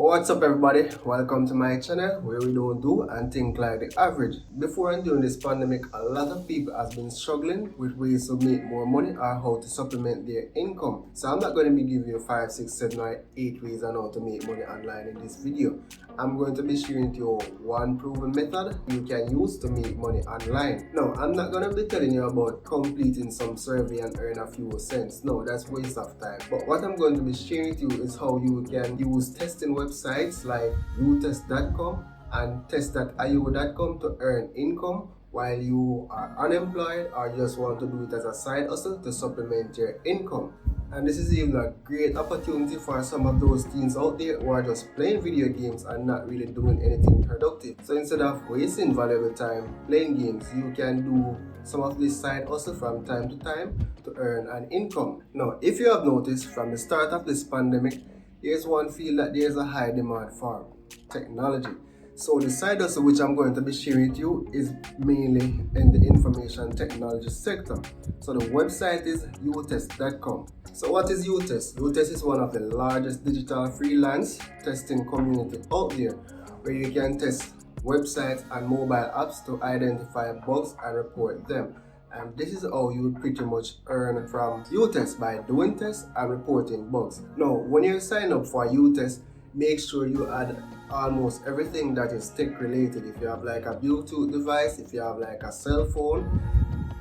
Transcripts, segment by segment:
What's up everybody, welcome to my channel where we don't do and think like the average. Before and during this pandemic, a lot of people has been struggling with ways to make more money or how to supplement their income. So I'm not going to be giving you 5, 6, 7 or 8 ways on how to make money online in this video. I'm going to be sharing with you one proven method you can use to make money online. Now, I'm not going to be telling you about completing some survey and earn a few cents. No, that's waste of time. But what I'm going to be sharing with you is how you can use testing websites like uTest.com and test.io.com to earn income while you are unemployed or just want to do it as a side hustle to supplement your income. And this is even a great opportunity for some of those teens out there who are just playing video games and not really doing anything productive. So instead of wasting valuable time playing games, you can do some of this side hustle from time to time to earn an income. Now, if you have noticed from the start of this pandemic, here's one field that there's a high demand for: technology. So the side hustle which I'm going to be sharing with you is mainly in the information technology sector. So the website is uTest.com. So what is uTest? uTest is one of the largest digital freelance testing community out there, where you can test websites and mobile apps to identify bugs and report them. And this is how you would pretty much earn from uTest, by doing tests and reporting bugs. Now, when you sign up for uTest, make sure you add almost everything that is tech related. If you have like a Bluetooth device, if you have like a cell phone,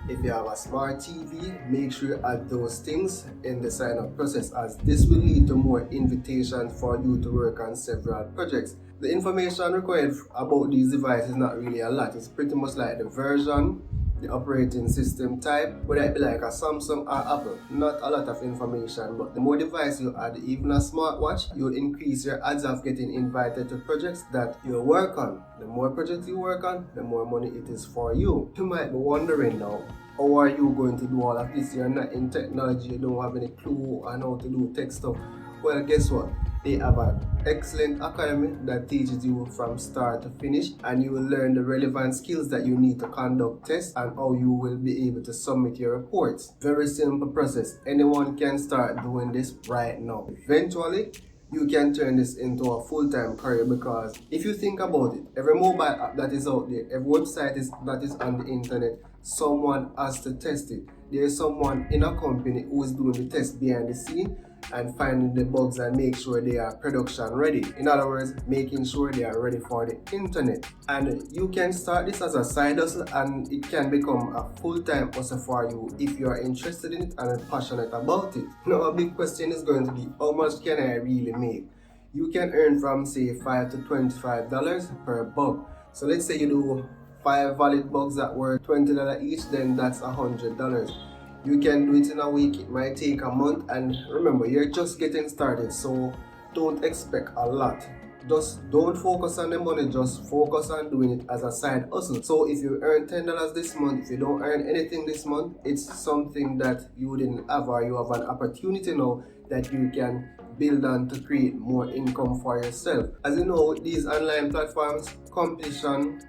if you have a smart TV, make sure you add those things in the sign up process, as this will lead to more invitations for you to work on several projects. The information required about these devices is not really a lot. It's pretty much like the version, the operating system type, whether it be like a Samsung or Apple. Not a lot of information, but the more devices you add, even a smartwatch, you'll increase your odds of getting invited to projects that you work on. The more projects you work on, the more money it is for you. You might be wondering now, how are you going to do all of this? You're not in technology, you don't have any clue on how to do tech stuff. Well, guess what? They have an excellent academy that teaches you from start to finish, and you will learn the relevant skills that you need to conduct tests and how you will be able to submit your reports. Very simple process. Anyone can start doing this right now. Eventually, you can turn this into a full-time career, because if you think about it, every mobile app that is out there, every website that is on the internet, someone has to test it. There is someone in a company who is doing the test behind the scene and finding the bugs and make sure they are production ready. In other words, making sure they are ready for the internet. And you can start this as a side hustle, and it can become a full-time hustle for you if you are interested in it and are passionate about it. Now, a big question is going to be, how much can I really make? You can earn from say $5 to $25 per bug. So let's say you do 5 valid bugs that were $20 each, then that's $100. You can do it in a week, it might take a month, and remember, you're just getting started, so don't expect a lot. Just don't focus on the money, just focus on doing it as a side hustle. So if you earn $10 this month, if you don't earn anything this month, it's something that you didn't have, or you have an opportunity now that you can build on to create more income for yourself. As you know, with these online platforms, competition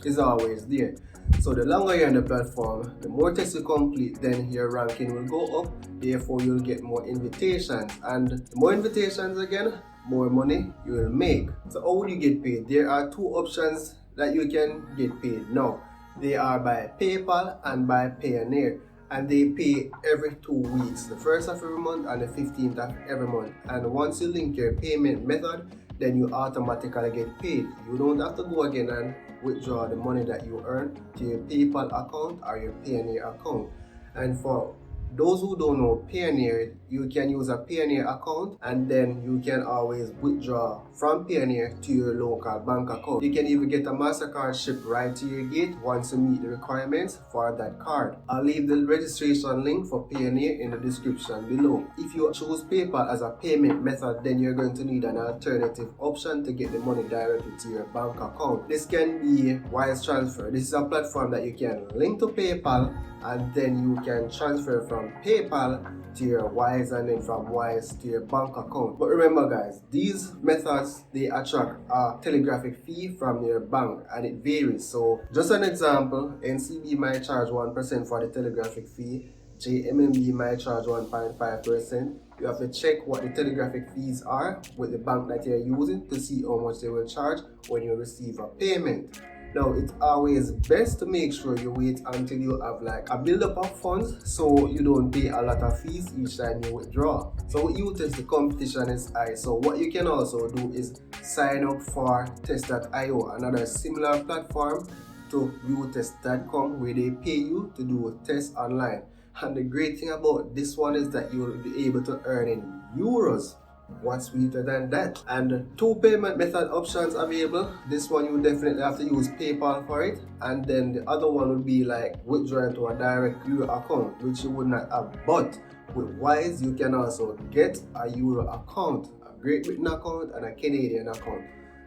is always there. So the longer you're on the platform, the more tests you complete, then your ranking will go up, therefore you'll get more invitations, and the more invitations again, more money you will make. So how would you get paid? There are 2 options that you can get paid now. They are by PayPal and by Payoneer, and they pay every 2 weeks, the 1st of every month and the 15th of every month. And once you link your payment method, then you automatically get paid. You don't have to go again and withdraw the money that you earn to your PayPal account or your Payoneer account. And for those who don't know Payoneer, you can use a Payoneer account, and then you can always withdraw from Payoneer to your local bank account. You can even get a MasterCard shipped right to your gate once you meet the requirements for that card. I'll leave the registration link for Payoneer in the description below. If you choose PayPal as a payment method, then you're going to need an alternative option to get the money directly to your bank account. This can be Wise Transfer. This is a platform that you can link to PayPal, and then you can transfer from PayPal to your Wise, and then from Wise to your bank account. But remember guys, these methods, they attract a telegraphic fee from your bank, and it varies. So just an example, NCB might charge 1% for the telegraphic fee, JMMB might charge 1.5%. You have to check what the telegraphic fees are with the bank that you're using to see how much they will charge when you receive a payment. Now, it's always best to make sure you wait until you have like a build-up of funds so you don't pay a lot of fees each time you withdraw. So with uTest, the competition is high. So what you can also do is sign up for test.io, another similar platform to uTest.com, where they pay you to do a test online. And the great thing about this one is that you will be able to earn in euros. What's sweeter than that? And two payment method options available. This one you definitely have to use PayPal for it, and then the other one would be like withdrawing to a direct Euro account, which you would not have. But with Wise, you can also get a Euro account, a Great Britain account, and a Canadian account.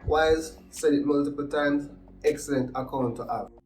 Wise, said it multiple times, excellent account to have.